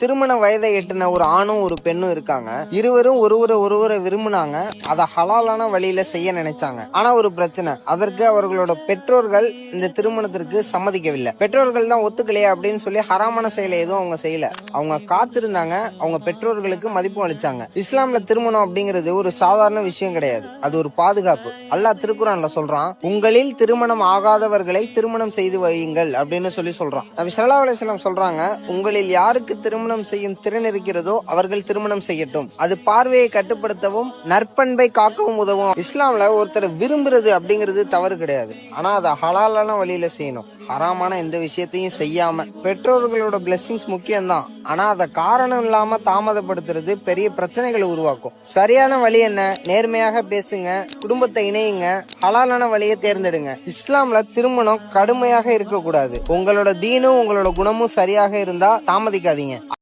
திருமண வயதை எட்டின ஒரு ஆணும் ஒரு பெண்ணும் இருக்காங்க. இருவரும் ஒருவரை விரும்பினாங்க. அதை ஹலாலான வழியில செய்ய நினைச்சாங்க. ஆனா ஒரு பிரச்சனை, அதற்கு அவர்களோட பெற்றோர்கள் இந்த திருமணத்திற்கு சம்மதிக்கவில்லை. பெற்றோர்கள் தான் ஒத்துக்கலையே அப்படின்னு சொல்லி ஹராமான செயலை எதுவும் அவங்க செய்யல. அவங்க காத்திருந்தாங்க. அவங்க பெற்றோர்களுக்கு மதிப்பு அளிச்சாங்க. இஸ்லாம்ல திருமணம் அப்படிங்கிறது ஒரு சாதாரண விஷயம் கிடையாது. அது ஒரு பாதுகாப்பு. அல்லாஹ் திருக்குர்ஆன்ல சொல்றான், உங்களில் திருமணம் ஆகாதவர்களை திருமணம் செய்து வையுங்கள் அப்படின்னு சொல்றான். நபி ஸல்லல்லாஹு அலைஹி வஸல்லம் சொல்றாங்க, உங்களில் யாருக்கு திருமணம் செய்யும் திறன் இருக்கிறதோ அவர்கள் திருமணம் செய்யட்டும். அது பார்வையை கட்டுப்படுத்தவும் நற்பண்பை காக்கவும் உதவும். இஸ்லாம்ல ஒருத்தர் விரும்புறது அப்படிங்கிறது தவறு கிடையாது. ஆனா அதை ஹலாலான வழியில செய்யணும். ஹராமான எந்த விஷயத்தையும் செய்யாம. பெற்றோர்களோட பிளெஸிங்ஸ் முக்கியம்தான். ஆனா அதை காரணம் இல்லாம தாமதப்படுத்துறது பெரிய பிரச்சனைகளை உருவாக்கும். சரியான வழி என்ன? நேர்மையாக பேசுங்க, குடும்பத்தை இணையுங்க, ஹலாலான வழியை தேர்ந்தெடுங்க. இஸ்லாம்ல திருமணம் கடுமையாக இருக்க கூடாது. உங்களோட தீனும் உங்களோட குணமும் சரியாக இருந்தா தாமதிக்காதீங்க.